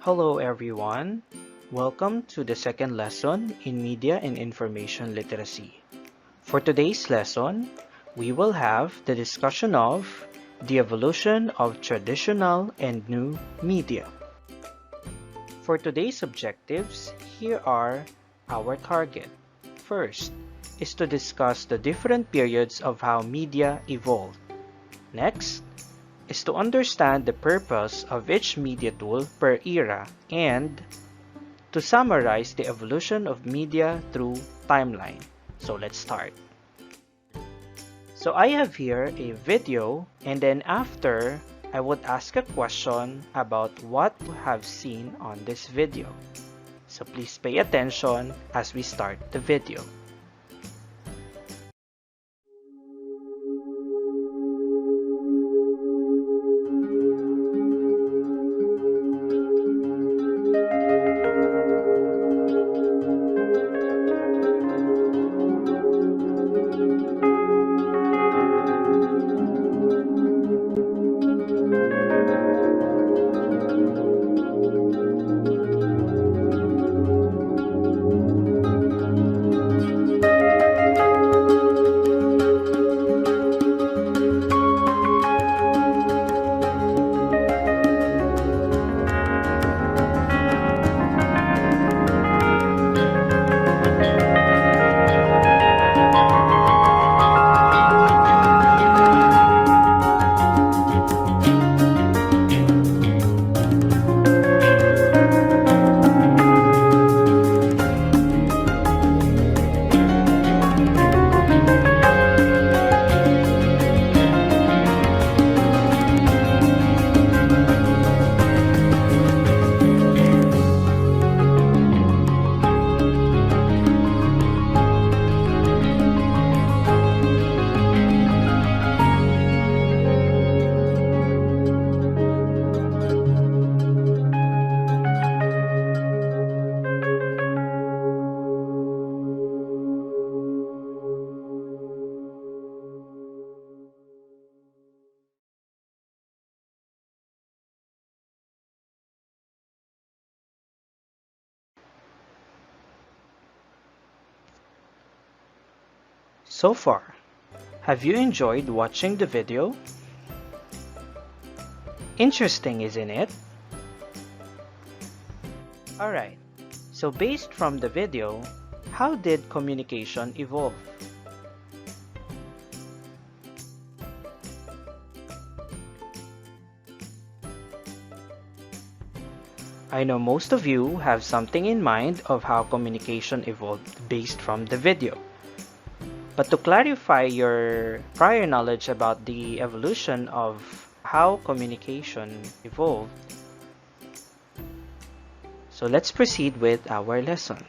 Hello everyone. Welcome to the second lesson in Media and Information Literacy. For today's lesson, we will have the discussion of the evolution of traditional and new media. For today's objectives, here are our target. First is to discuss the different periods of how media evolved. Next is to understand the purpose of each media tool per era and to summarize the evolution of media through timeline. So let's start. So I have here a video, and then after I would ask a question about what we have seen on this video. So please pay attention as we start the video. So far, have you enjoyed watching the video? Interesting, isn't it? Alright, so based from the video, how did communication evolve? I know most of you have something in mind of how communication evolved based from the video. But to clarify your prior knowledge about the evolution of how communication evolved, so let's proceed with our lesson.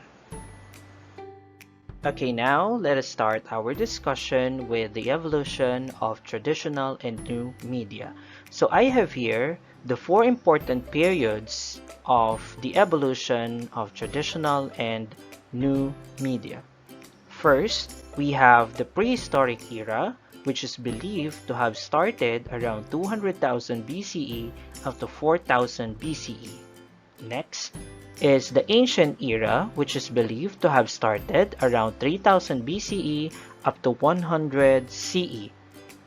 Okay, now let us start our discussion with the evolution of traditional and new media. So I have here the four important periods of the evolution of traditional and new media. First, we have the prehistoric era, which is believed to have started around 200,000 BCE up to 4,000 BCE. Next is the ancient era, which is believed to have started around 3,000 BCE up to 100 CE.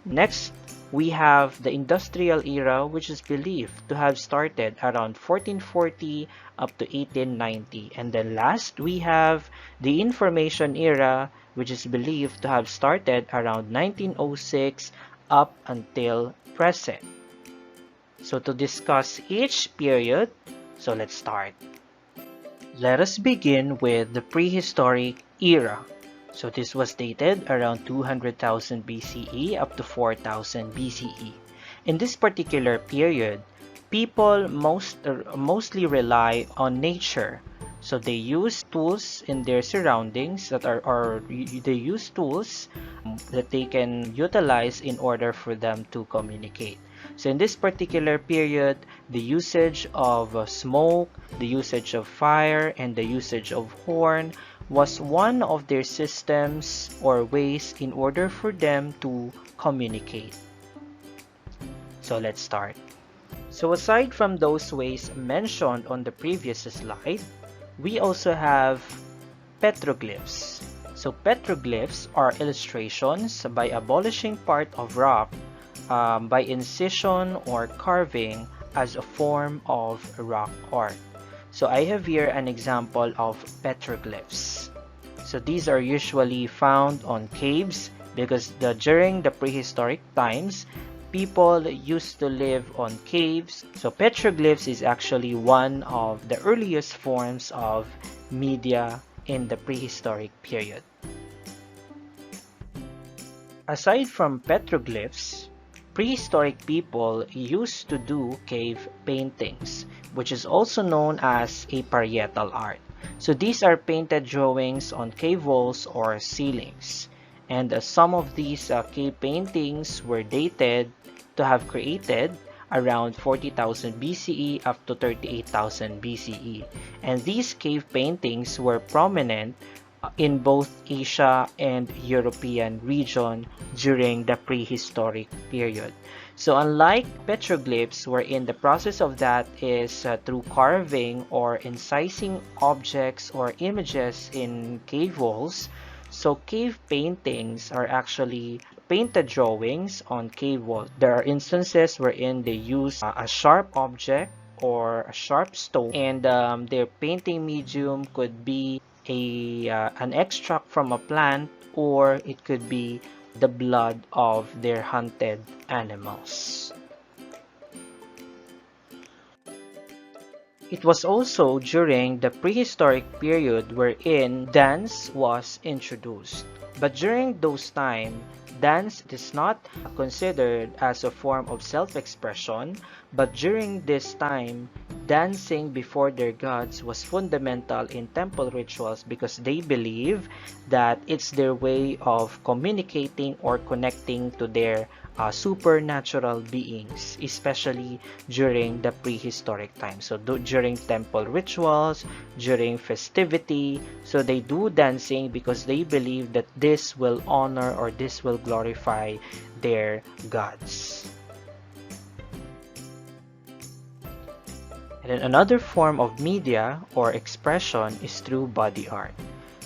Next, we have the industrial era, which is believed to have started around 1440 up to 1890. And then last, we have the information era, which is believed to have started around 1906 up until present. So to discuss each period, so let's start. Let us begin with the prehistoric era. So this was dated around 200,000 BCE up to 4,000 BCE. In this particular period, people mostly rely on nature. So they use tools in their surroundings they use tools that they can utilize in order for them to communicate. So in this particular period, the usage of smoke, the usage of fire, and the usage of horn was one of their systems or ways in order for them to communicate. So let's start. So aside from those ways mentioned on the previous slide, we also have petroglyphs. So petroglyphs are illustrations by abolishing part of rock by incision or carving as a form of rock art. So I have here an example of petroglyphs. So these are usually found on caves because during the prehistoric times, people used to live on caves. So petroglyphs is actually one of the earliest forms of media in the prehistoric period. Aside from petroglyphs, prehistoric people used to do cave paintings, which is also known as a parietal art. So these are painted drawings on cave walls or ceilings. And some of these cave paintings were dated to have created around 40,000 BCE up to 38,000 BCE. And these cave paintings were prominent in both Asia and European region during the prehistoric period. So unlike petroglyphs, wherein the process of that is through carving or incising objects or images in cave walls, so cave paintings are actually painted drawings on cave walls. There are instances wherein they use a sharp object or a sharp stone, and their painting medium could be an extract from a plant, or it could be the blood of their hunted animals. It was also during the prehistoric period wherein dance was introduced. But during those times, dance is not considered as a form of self-expression, but during this time, dancing before their gods was fundamental in temple rituals because they believe that it's their way of communicating or connecting to their supernatural beings, especially during the prehistoric time. So during temple rituals, during festivity, so they do dancing because they believe that this will honor or this will glorify their gods. And then another form of media or expression is through body art.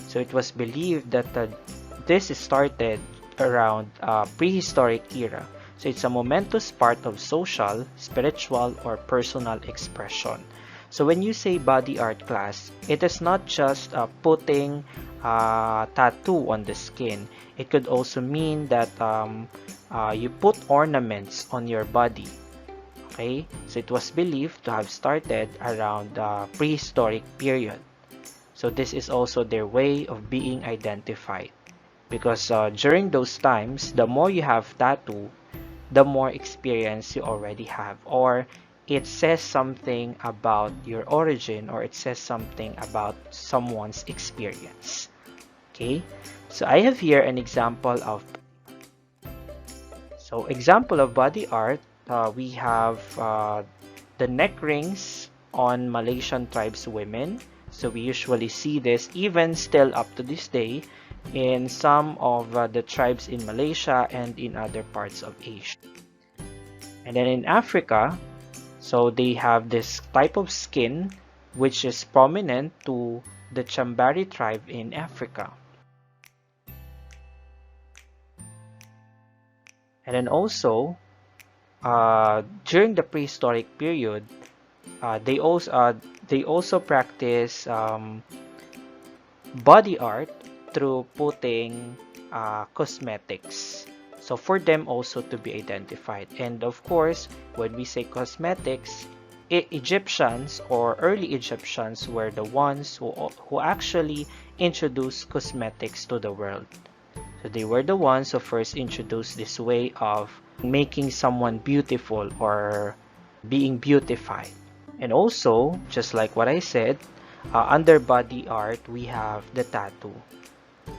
So it was believed that this started around prehistoric era. So it's a momentous part of social, spiritual, or personal expression. So when you say body art class, it is not just putting tattoo on the skin. It could also mean that you put ornaments on your body. Okay, so it was believed to have started around the prehistoric period. So this is also their way of being identified. Because during those times, the more you have tattoo, the more experience you already have, or it says something about your origin, or it says something about someone's experience. Okay, so I have here an example of body art. We have the neck rings on Malaysian tribes women. So we usually see this even still up to this day in some of the tribes in Malaysia and in other parts of Asia. And then in Africa, so they have this type of skin which is prominent to the Chambari tribe in Africa. And then also, during the prehistoric period, they also practice body art through putting cosmetics. So for them also to be identified. And of course, when we say cosmetics, Egyptians or early Egyptians were the ones who actually introduced cosmetics to the world. So they were the ones who first introduced this way of making someone beautiful or being beautified. And also, just like what I said, under body art, we have the tattoo.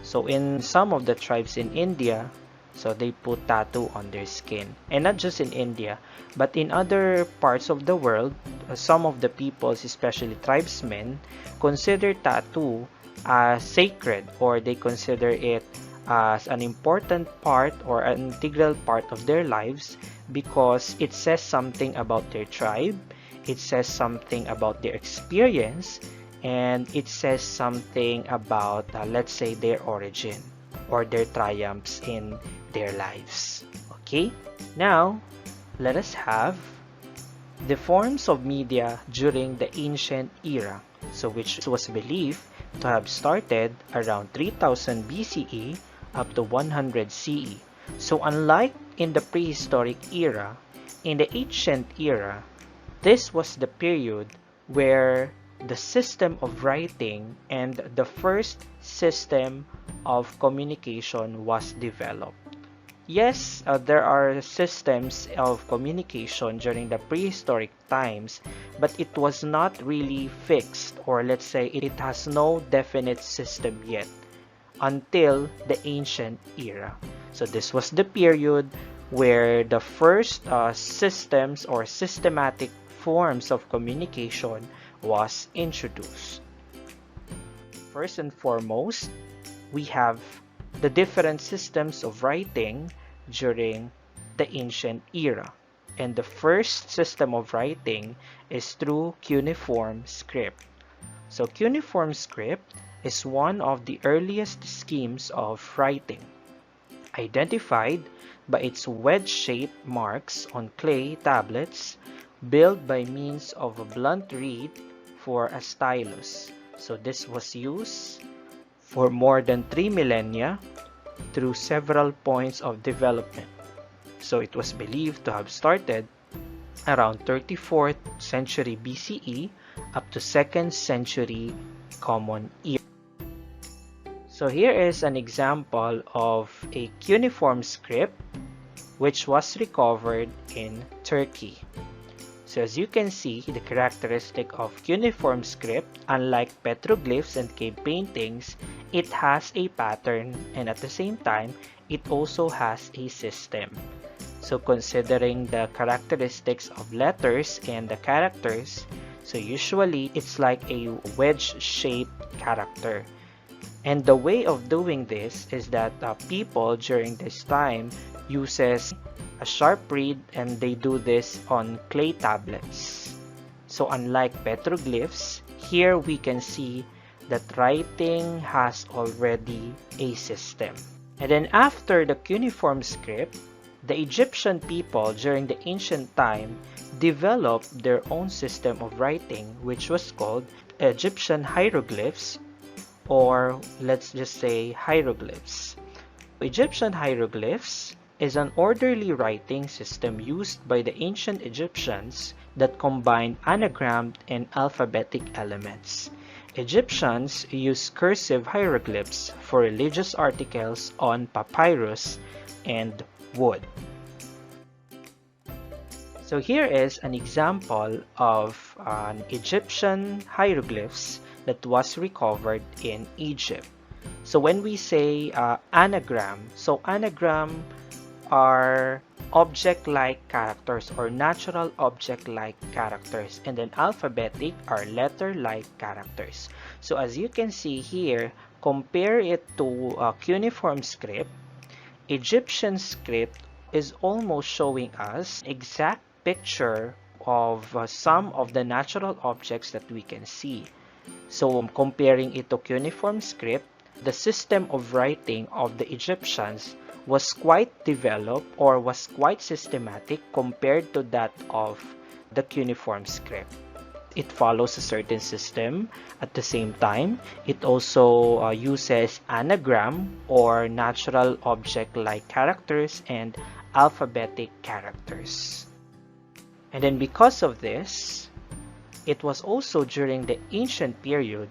So in some of the tribes in India, so they put tattoo on their skin. And not just in India, but in other parts of the world, some of the peoples, especially tribesmen, consider tattoo as sacred, or they consider it as an important part or an integral part of their lives because it says something about their tribe, it says something about their experience, and it says something about, let's say, their origin or their triumphs in their lives. Okay, now let us have the forms of media during the ancient era, so which was believed to have started around 3000 BCE up to 100 CE. So unlike in the prehistoric era, in the ancient era, this was the period where the system of writing and the first system of communication was developed. Yes, there are systems of communication during the prehistoric times, but it was not really fixed, or let's say it has no definite system yet until the ancient era. So this was the period where the first systems or systematic forms of communication was introduced. First and foremost, we have the different systems of writing during the ancient era. And the first system of writing is through cuneiform script. So cuneiform script is one of the earliest schemes of writing, identified by its wedge-shaped marks on clay tablets built by means of a blunt reed for a stylus. So this was used for more than 3 millennia through several points of development. So it was believed to have started around 34th century BCE up to 2nd century Common Era. So here is an example of a cuneiform script which was recovered in Turkey. So as you can see, the characteristic of cuneiform script, unlike petroglyphs and cave paintings, it has a pattern, and at the same time, it also has a system. So considering the characteristics of letters and the characters, so usually it's like a wedge-shaped character. And the way of doing this is that people during this time uses a sharp reed, and they do this on clay tablets. So unlike petroglyphs, here we can see that writing has already a system. And then after the cuneiform script, the Egyptian people during the ancient time developed their own system of writing, which was called Egyptian hieroglyphs, or let's just say hieroglyphs. Egyptian hieroglyphs is an orderly writing system used by the ancient Egyptians that combined anagrammed and alphabetic elements. Egyptians used cursive hieroglyphs for religious articles on papyrus and wood. So here is an example of an Egyptian hieroglyphs that was recovered in Egypt. So when we say anagram, so anagram are object-like characters or natural object-like characters, and then alphabetic are letter-like characters. So as you can see here, compare it to cuneiform script. Egyptian script is almost showing us exact picture of some of the natural objects that we can see. So comparing it to cuneiform script, the system of writing of the Egyptians was quite developed or was quite systematic compared to that of the cuneiform script. It follows a certain system. At the same time, it also uses anagram or natural object-like characters and alphabetic characters. And then because of this, it was also during the ancient period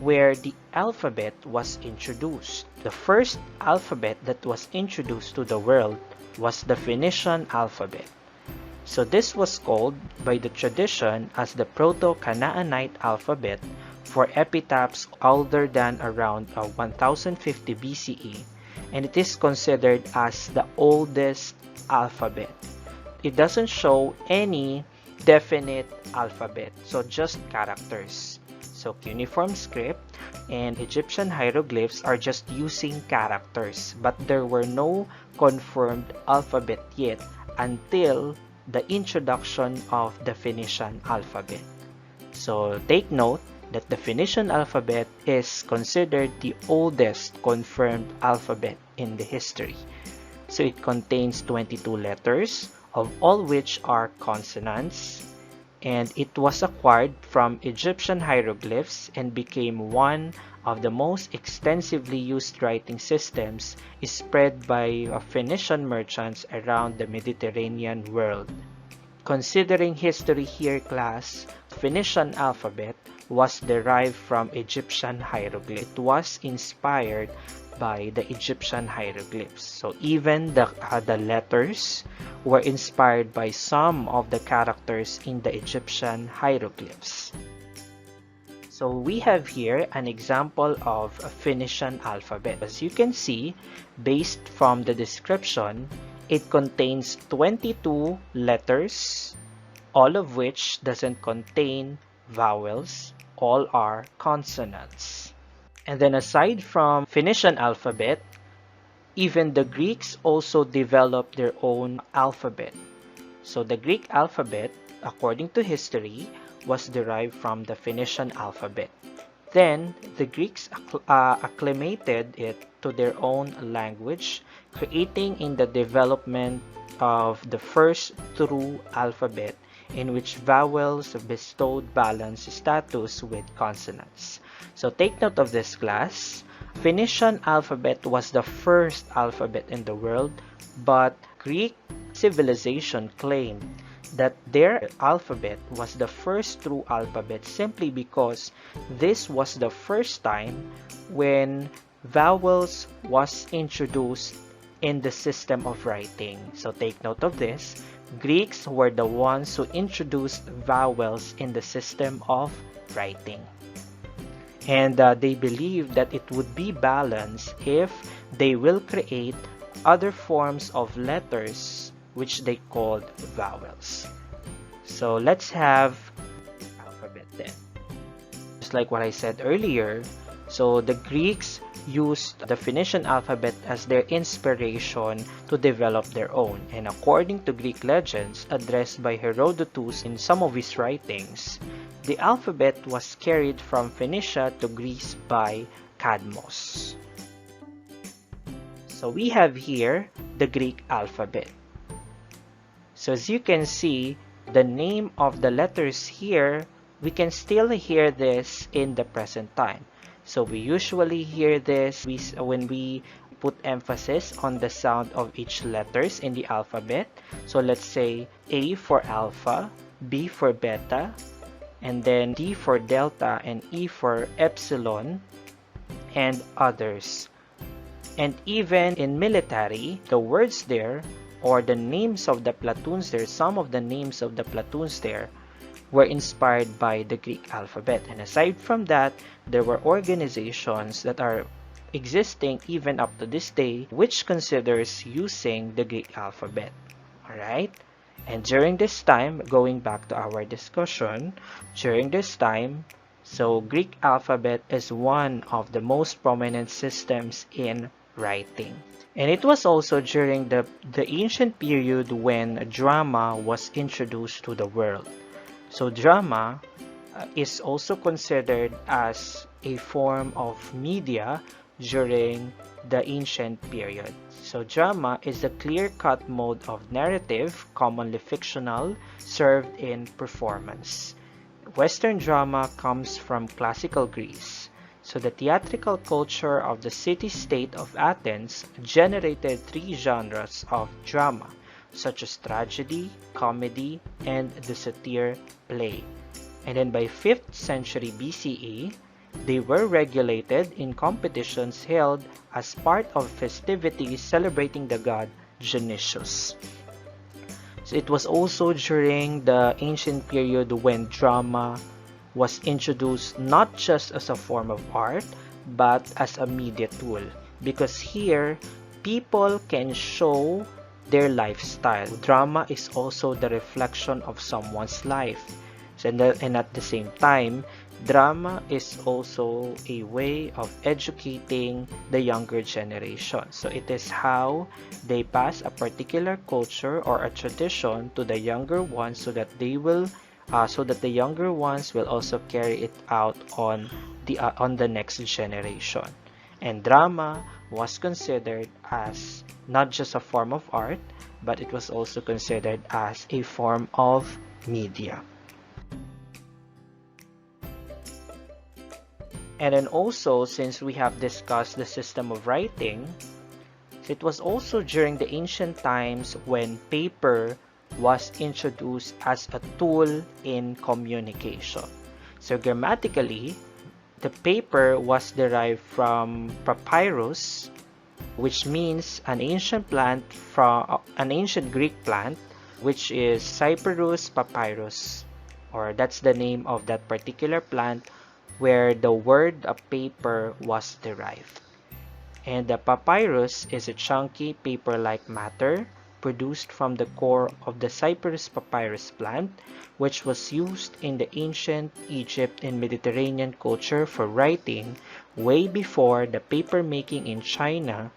where the alphabet was introduced. The first alphabet that was introduced to the world was the Phoenician alphabet. So this was called by the tradition as the Proto-Canaanite alphabet for epitaphs older than around 1050 BCE, and it is considered as the oldest alphabet. It doesn't show any definite alphabet, so just characters. So cuneiform script and Egyptian hieroglyphs are just using characters, but there were no confirmed alphabet yet until the introduction of the Phoenician alphabet. So take note that the Phoenician alphabet is considered the oldest confirmed alphabet in the history. So it contains 22 letters, of all which are consonants, and it was acquired from Egyptian hieroglyphs and became one of the most extensively used writing systems spread by Phoenician merchants around the Mediterranean world. Considering history here, class, Phoenician alphabet was derived from Egyptian hieroglyphs. It was inspired by the Egyptian hieroglyphs. So even the letters were inspired by some of the characters in the Egyptian hieroglyphs. So we have here an example of a Phoenician alphabet. As you can see, based from the description, it contains 22 letters, all of which doesn't contain vowels. All are consonants. And then aside from Phoenician alphabet, even the Greeks also developed their own alphabet. So the Greek alphabet, according to history, was derived from the Phoenician alphabet. Then the Greeks acclimated it to their own language, creating in the development of the first true alphabet in which vowels bestowed balanced status with consonants. So take note of this, class. Phoenician alphabet was the first alphabet in the world, but Greek civilization claimed that their alphabet was the first true alphabet simply because this was the first time when vowels was introduced in the system of writing. So take note of this. Greeks were the ones who introduced vowels in the system of writing. And they believed that it would be balanced if they will create other forms of letters which they called vowels. So let's have alphabet then. Just like what I said earlier, so the Greeks used the Phoenician alphabet as their inspiration to develop their own. And according to Greek legends addressed by Herodotus in some of his writings, the alphabet was carried from Phoenicia to Greece by Cadmos. So we have here the Greek alphabet. So as you can see, the name of the letters here, we can still hear this in the present time. So we usually hear this when we put emphasis on the sound of each letters in the alphabet. So let's say A for alpha, B for beta, and then D for delta, and E for epsilon, and others. And even in military, the words there, or the names of the platoons there, some of the names of the platoons there were inspired by the Greek alphabet. And aside from that, there were organizations that are existing even up to this day which considers using the Greek alphabet. Alright? And during this time, going back to our discussion, during this time, so Greek alphabet is one of the most prominent systems in writing. And it was also during the ancient period when drama was introduced to the world. So drama is also considered as a form of media during the ancient period. So drama is a clear-cut mode of narrative, commonly fictional, served in performance. Western drama comes from classical Greece. So the theatrical culture of the city-state of Athens generated three genres of drama, such as tragedy, comedy, and the satyr play. And then by 5th century BCE, they were regulated in competitions held as part of festivities celebrating the god Dionysus. So it was also during the ancient period when drama was introduced not just as a form of art, but as a media tool. Because here, people can show their lifestyle. Drama is also the reflection of someone's life. And at the same time, drama is also a way of educating the younger generation. So it is how they pass a particular culture or a tradition to the younger ones so that the younger ones will also carry it out on the next generation. And drama was considered as not just a form of art, but it was also considered as a form of media. And then also, since we have discussed the system of writing, it was also during the ancient times when paper was introduced as a tool in communication. So grammatically, the paper was derived from papyrus, which means an ancient Greek plant, which is Cyperus papyrus, or that's the name of that particular plant where the word paper was derived. And the papyrus is a chunky paper-like matter produced from the core of the Cyperus papyrus plant, which was used in the ancient Egypt and Mediterranean culture for writing way before the paper making in China,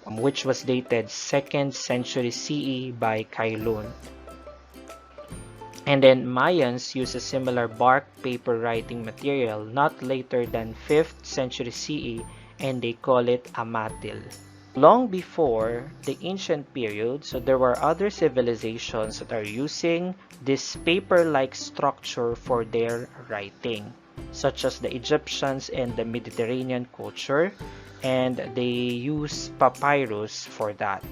which was dated 2nd century CE by Kailun. And then Mayans used a similar bark paper writing material not later than 5th century CE, and they call it amatil. Long before the ancient period, so there were other civilizations that are using this paper-like structure for their writing, such as the Egyptians and the Mediterranean culture, and they use papyrus for that.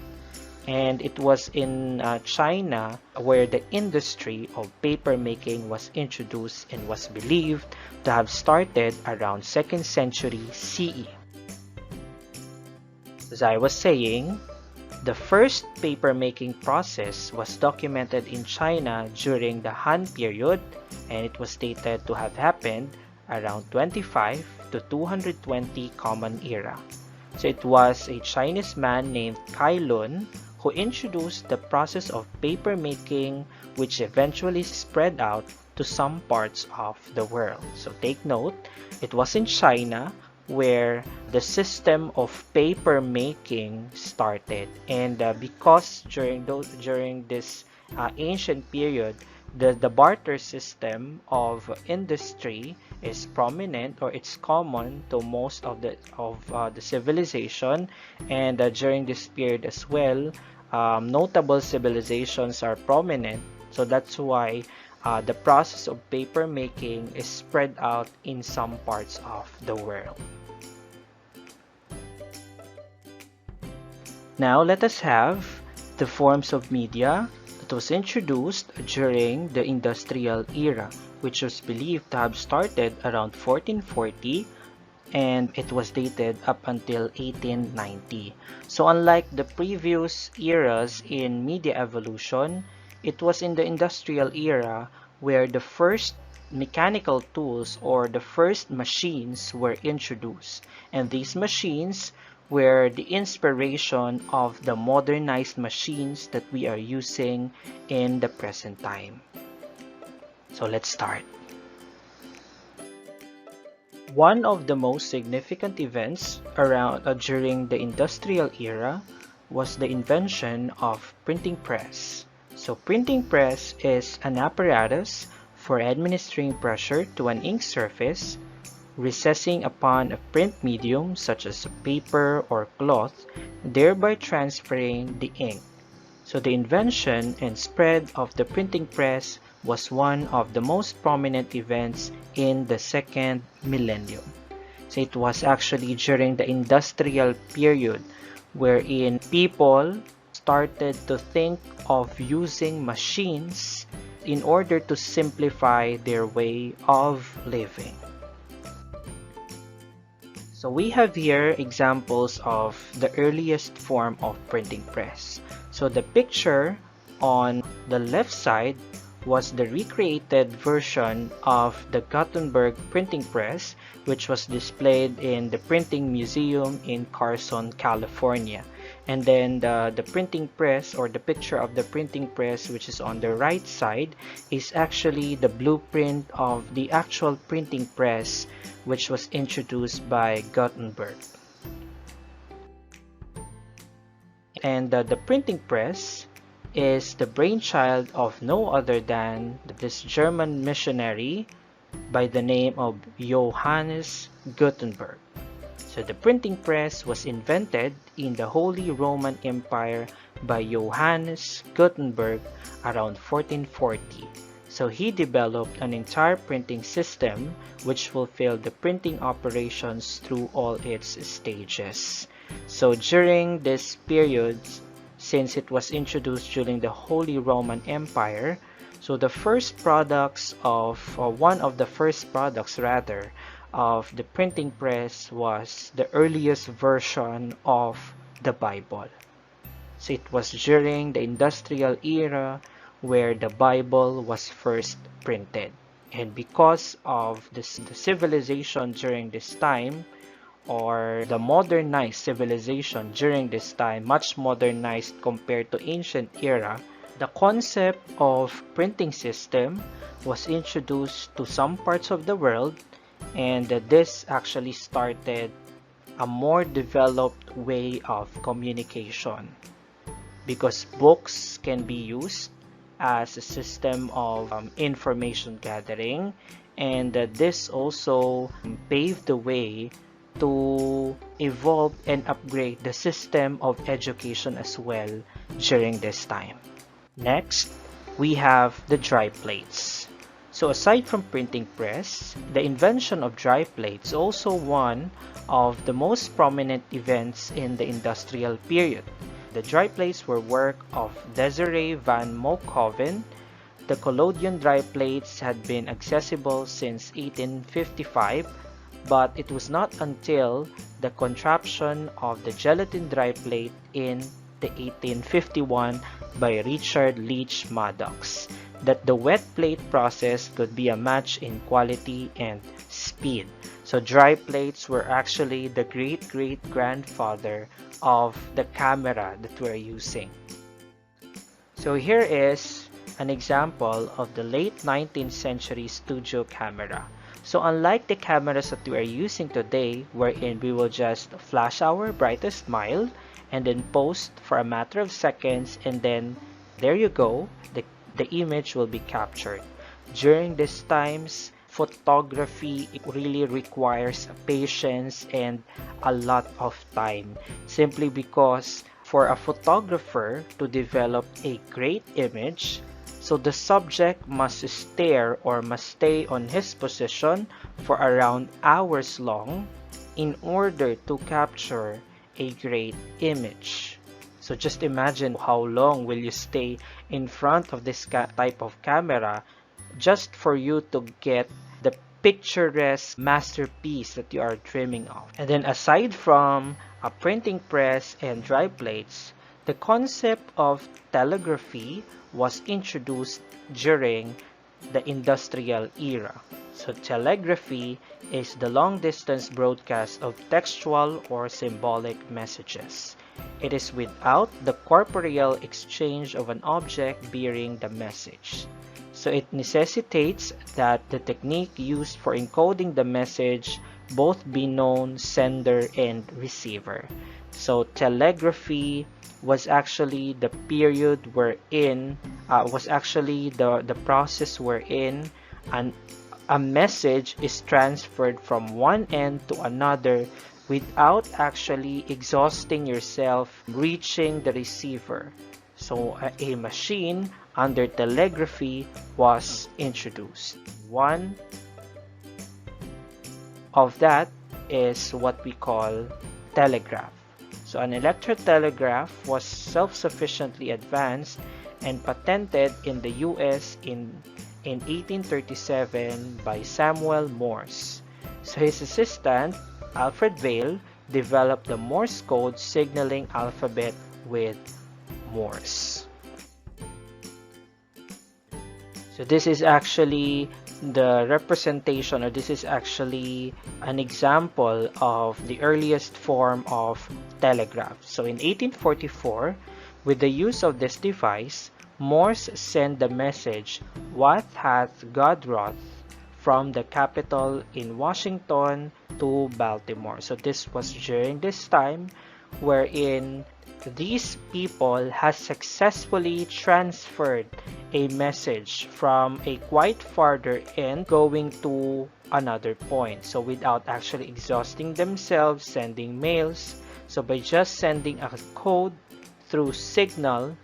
And it was in China where the industry of paper making was introduced and was believed to have started around 2nd century CE. As I was saying, the first paper making process was documented in China during the Han period, and it was stated to have happened around 25 to 220 Common Era. So it was a Chinese man named Kai Lun who introduced the process of paper making, which eventually spread out to some parts of the world. So take note, it was in China where the system of paper making started, and because during this ancient period, the barter system of industry is prominent, or it's common to most of the civilization, and during this period as well, notable civilizations are prominent. So that's why the process of paper making is spread out in some parts of the world. Now let us have the forms of media that was introduced during the industrial era, which was believed to have started around 1440, and it was dated up until 1890. So unlike the previous eras in media evolution, it was in the industrial era where the first mechanical tools or the first machines were introduced, and these machines were the inspiration of the modernized machines that we are using in the present time. So let's start. One of the most significant events during the industrial era was the invention of printing press. So printing press is an apparatus for administering pressure to an ink surface, recessing upon a print medium such as paper or cloth, thereby transferring the ink. So the invention and spread of the printing press was one of the most prominent events in the second millennium. So it was actually during the industrial period wherein people started to think of using machines in order to simplify their way of living. So we have here examples of the earliest form of printing press. So the picture on the left side was the recreated version of the Gutenberg printing press, which was displayed in the Printing Museum in Carson, California. And then the printing press, or the picture of the printing press, which is on the right side, is actually the blueprint of the actual printing press, which was introduced by Gutenberg. And the printing press is the brainchild of no other than this German missionary by the name of Johannes Gutenberg. So the printing press was invented in the Holy Roman Empire by Johannes Gutenberg around 1440. So he developed an entire printing system which fulfilled the printing operations through all its stages. So during this period, since it was introduced during the Holy Roman Empire, so the first products of, or one of the first products rather, of the printing press was the earliest version of the Bible. So it was during the industrial era where the Bible was first printed. And because of the civilization during this time, or the modernized civilization during this time, much modernized compared to ancient era, the concept of printing system was introduced to some parts of the world, and this actually started a more developed way of communication, because books can be used as a system of information gathering, and this also paved the way to evolve and upgrade the system of education as well during this time. Next, we have the dry plates. So aside from printing press, the invention of dry plates also one of the most prominent events in the industrial period. The dry plates were work of Desiree van Mookhoven. The collodion dry plates had been accessible since 1855, but it was not until the contraption of the gelatin dry plate in the 1851 by Richard Leach Maddox that the wet plate process could be a match in quality and speed. So dry plates were actually the great-great-grandfather of the camera that we're using. So here is an example of the late 19th century studio camera. So unlike the cameras that we are using today, wherein we will just flash our brightest smile and then post for a matter of seconds, and then there you go, the image will be captured. During these times, photography, it really requires patience and a lot of time, simply because for a photographer to develop a great image, so the subject must stare or must stay on his position for around hours long in order to capture a great image. So just imagine how long will you stay in front of this type of camera just for you to get the picturesque masterpiece that you are dreaming of. And then aside from a printing press and dry plates, the concept of telegraphy was introduced during the industrial era. So telegraphy is the long-distance broadcast of textual or symbolic messages. It is without the corporeal exchange of an object bearing the message. So it necessitates that the technique used for encoding the message both be known sender and receiver. So telegraphy was actually the period wherein was actually the process wherein a message is transferred from one end to another without actually exhausting yourself reaching the receiver. So a machine under telegraphy was introduced. One of that is what we call telegraph. So an electrotelegraph was self-sufficiently advanced and patented in the US in 1837 by Samuel Morse. So his assistant, Alfred Vail, developed the Morse code signaling alphabet with Morse. So this is actually the representation, or this is actually an example of the earliest form of telegraph. So in 1844, with the use of this device, Morse sent the message, "What hath God wrought?" from the capital in Washington to Baltimore. So this was during this time wherein these people has successfully transferred a message from a quite farther end going to another point. So without actually exhausting themselves sending mails, so by just sending a code through signal,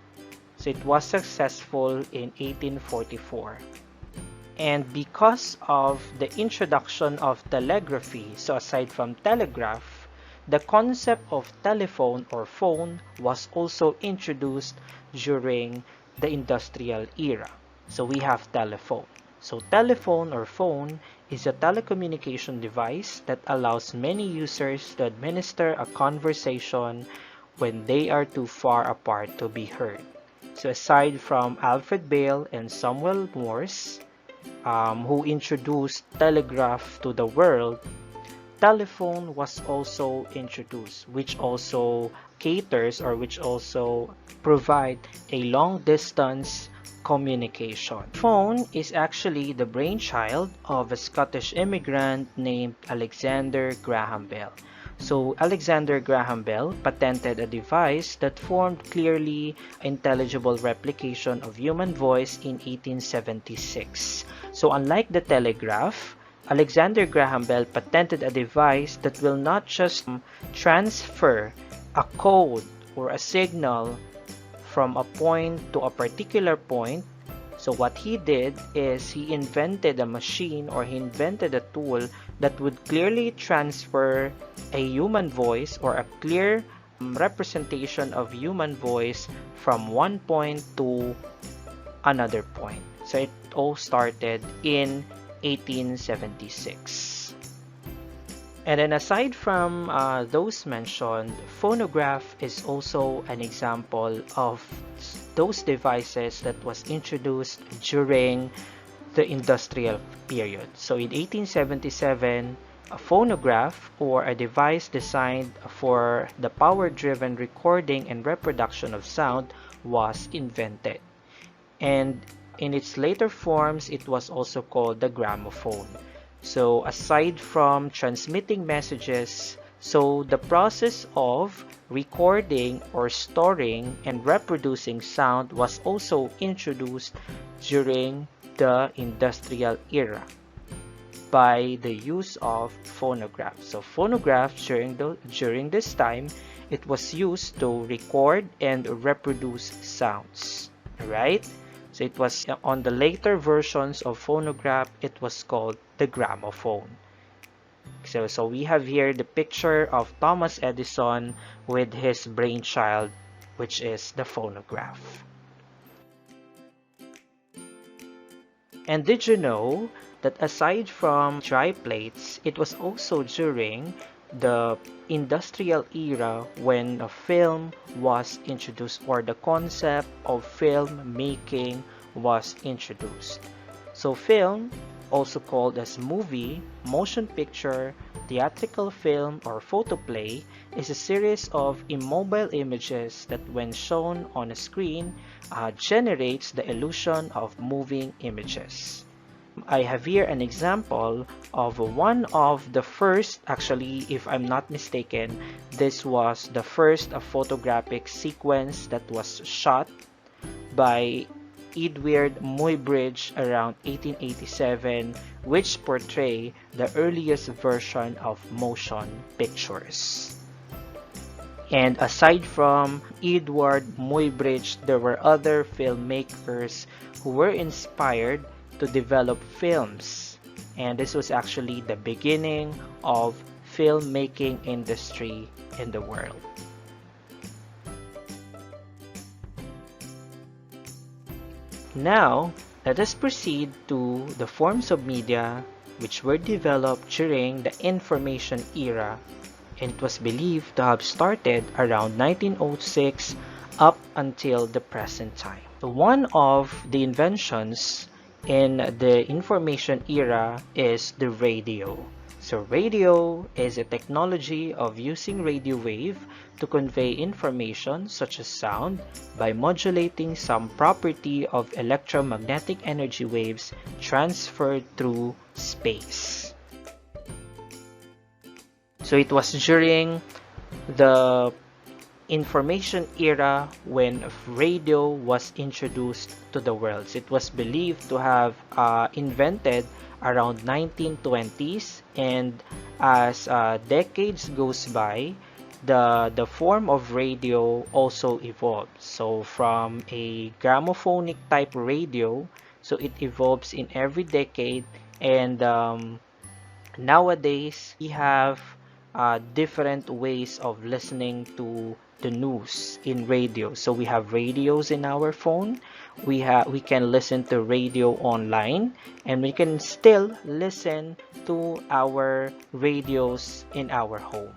so it was successful in 1844. And because of the introduction of telegraphy, so aside from telegraph, the concept of telephone or phone was also introduced during the industrial era. So we have telephone. So telephone or phone is a telecommunication device that allows many users to administer a conversation when they are too far apart to be heard. So aside from Alfred Bell and Samuel Morse, who introduced telegraph to the world, telephone was also introduced, which also caters or which also provide a long distance communication. Phone is actually the brainchild of a Scottish immigrant named Alexander Graham Bell. So Alexander Graham Bell patented a device that formed clearly intelligible replication of human voice in 1876. So unlike the telegraph, Alexander Graham Bell patented a device that will not just transfer a code or a signal from a point to a particular point. So what he did is he invented a machine, or he invented a tool that would clearly transfer a human voice or a clear representation of human voice from one point to another point. So it all started in 1876. And then aside from those mentioned, phonograph is also an example of those devices that was introduced during the industrial period. So in 1877, a phonograph, or a device designed for the power-driven recording and reproduction of sound, was invented. And in its later forms, it was also called the gramophone. So aside from transmitting messages, so the process of recording or storing and reproducing sound was also introduced during the industrial era by the use of phonograph. So phonograph during this time, it was used to record and reproduce sounds, right? So it was on the later versions of phonograph, it was called the gramophone. So we have here the picture of Thomas Edison with his brainchild, which is the phonograph. And did you know that aside from dry plates, it was also during the industrial era when a film was introduced, or the concept of film making was introduced. So film, also called as movie, motion picture, theatrical film, or photoplay, is a series of immobile images that when shown on a screen generates the illusion of moving images. I have here an example of one of the first, actually if I'm not mistaken, this was the first photographic sequence that was shot by Edward Muybridge around 1887, which portray the earliest version of motion pictures. And aside from Edward Muybridge, there were other filmmakers who were inspired to develop films, and this was actually the beginning of filmmaking industry in the world. Now, let us proceed to the forms of media which were developed during the information era, and it was believed to have started around 1906 up until the present time. One of the inventions in the information era is the radio. So radio is a technology of using radio wave to convey information such as sound by modulating some property of electromagnetic energy waves transferred through space. So it was during the information era when radio was introduced to the world. It was believed to have invented around 1920s, and as decades goes by, the form of radio also evolved. So from a gramophonic type radio, so it evolves in every decade, and nowadays we have different ways of listening to the news in radio. So we have radios in our phone, we can listen to radio online, and we can still listen to our radios in our home.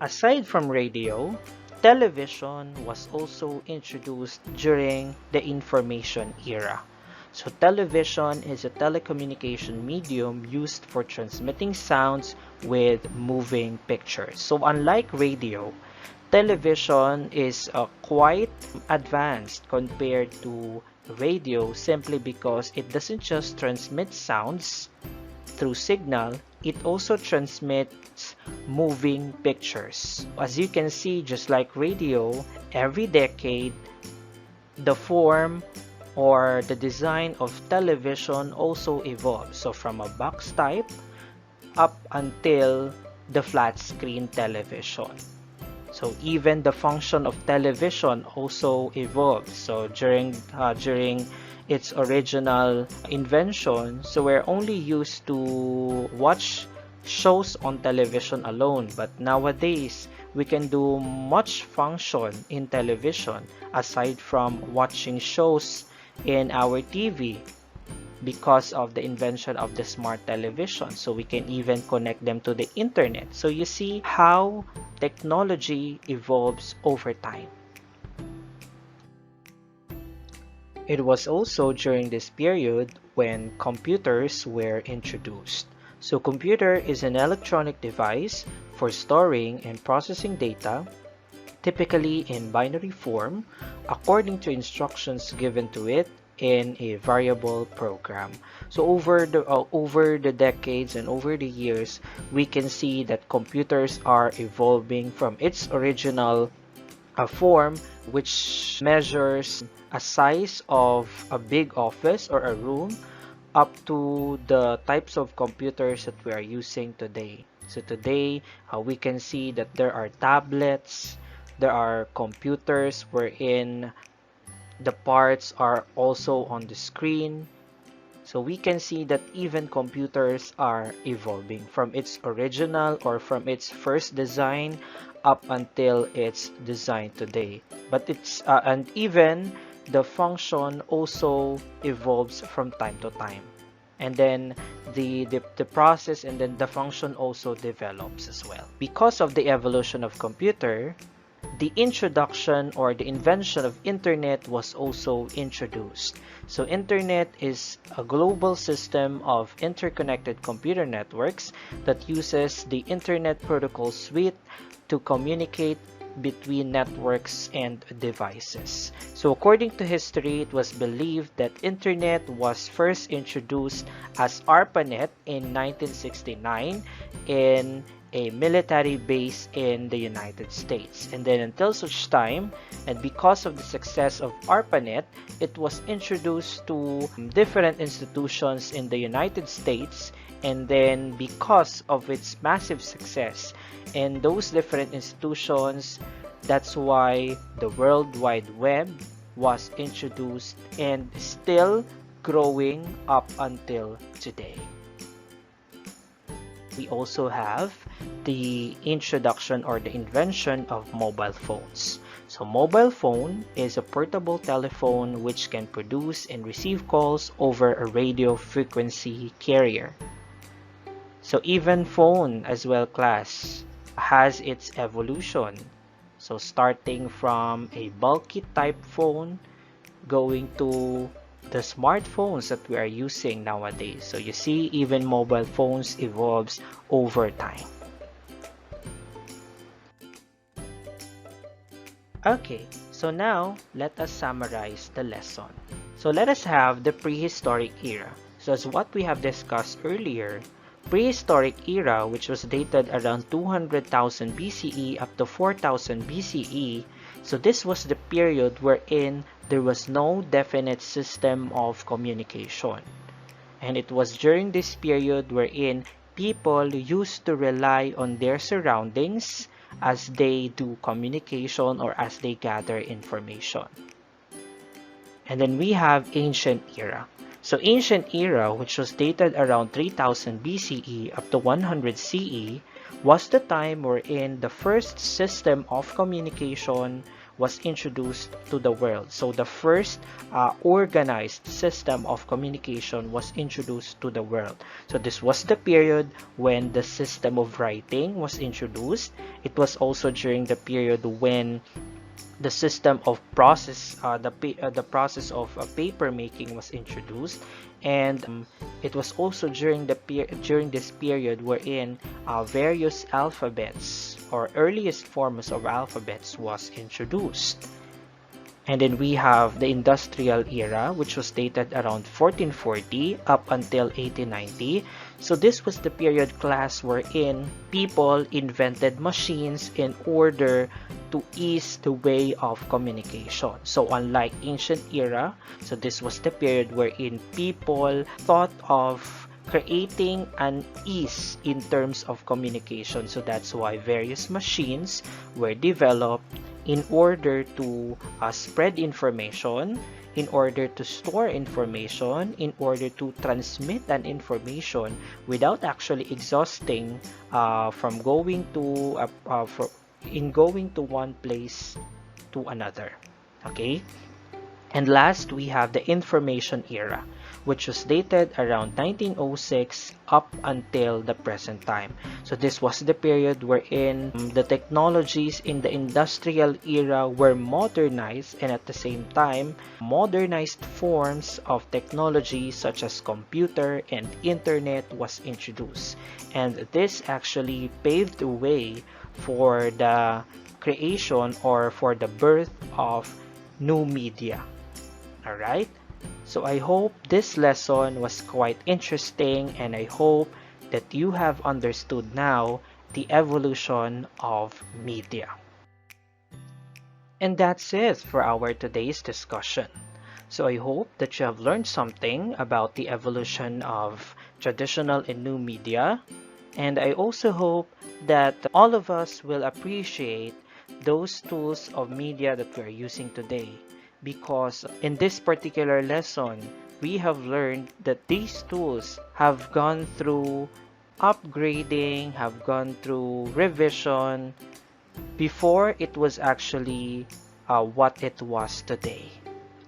Aside from radio, television was also introduced during the information era. So television is a telecommunication medium used for transmitting sounds with moving pictures. So unlike radio, television is quite advanced compared to radio, simply because it doesn't just transmit sounds through signal, it also transmits moving pictures. As you can see, just like radio, every decade the form or the design of television also evolves. So from a box type up until the flat screen television. So even the function of television also evolved. So during its original invention, so we're only used to watch shows on television alone, but nowadays we can do much function in television aside from watching shows in our TV because of the invention of the smart television. So we can even connect them to the internet. So you see how technology evolves over time. It was also during this period when computers were introduced. So computer is an electronic device for storing and processing data, typically in binary form, according to instructions given to it in a variable program. So over the decades and over the years, we can see that computers are evolving from its original form, which measures a size of a big office or a room, up to the types of computers that we are using today. So today we can see that there are tablets, there are computers wherein the parts are also on the screen. So we can see that even computers are evolving from its original or from its first design up until its design today. But it's and even the function also evolves from time to time. And then the process and then the function also develops as well. Because of the evolution of computer, the introduction or the invention of internet was also introduced. So internet is a global system of interconnected computer networks that uses the internet protocol suite to communicate between networks and devices. So according to history, it was believed that internet was first introduced as ARPANET in 1969 in a military base in the United States. And then until such time, and because of the success of ARPANET, it was introduced to different institutions in the United States. And then because of its massive success in those different institutions, that's why the World Wide Web was introduced and still growing up until today. We also have the introduction or the invention of mobile phones. So mobile phone is a portable telephone which can produce and receive calls over a radio frequency carrier. So even phone as well, class, has its evolution. So starting from a bulky type phone, going to the smartphones that we are using nowadays. So you see, even mobile phones evolves over time. Okay, so now let us summarize the lesson. So let us have the prehistoric era. So as what we have discussed earlier, prehistoric era, which was dated around 200,000 BCE up to 4,000 BCE, so this was the period wherein there was no definite system of communication. And it was during this period wherein people used to rely on their surroundings as they do communication or as they gather information. And then we have ancient era. So ancient era, which was dated around 3000 BCE up to 100 CE, was the time wherein the first system of communication was introduced to the world. So the first organized system of communication was introduced to the world. So this was the period when the system of writing was introduced. It was also during the period when the system of process, the process of paper making was introduced, and it was also during this period wherein various alphabets or earliest forms of alphabets was introduced. And then we have the industrial era, which was dated around 1440 up until 1890. So this was the period class wherein people invented machines in order to ease the way of communication. So unlike ancient era, so this was the period wherein people thought of creating an ease in terms of communication. So that's why various machines were developed in order to spread information, in order to store information, in order to transmit an information without actually exhausting from going to going to one place to another. Okay, and last we have the information era, which was dated around 1906 up until the present time. So this was the period wherein the technologies in the industrial era were modernized, and at the same time, modernized forms of technology such as computer and internet was introduced. And this actually paved the way for the creation or for the birth of new media. Alright? So I hope this lesson was quite interesting, and I hope that you have understood now the evolution of media. And that's it for our today's discussion. So I hope that you have learned something about the evolution of traditional and new media, and I also hope that all of us will appreciate those tools of media that we're using today, because in this particular lesson, we have learned that these tools have gone through upgrading, have gone through revision before it was actually what it was today.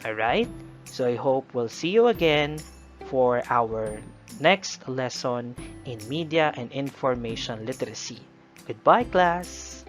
Alright? So I hope we'll see you again for our next lesson in media and information literacy. Goodbye, class!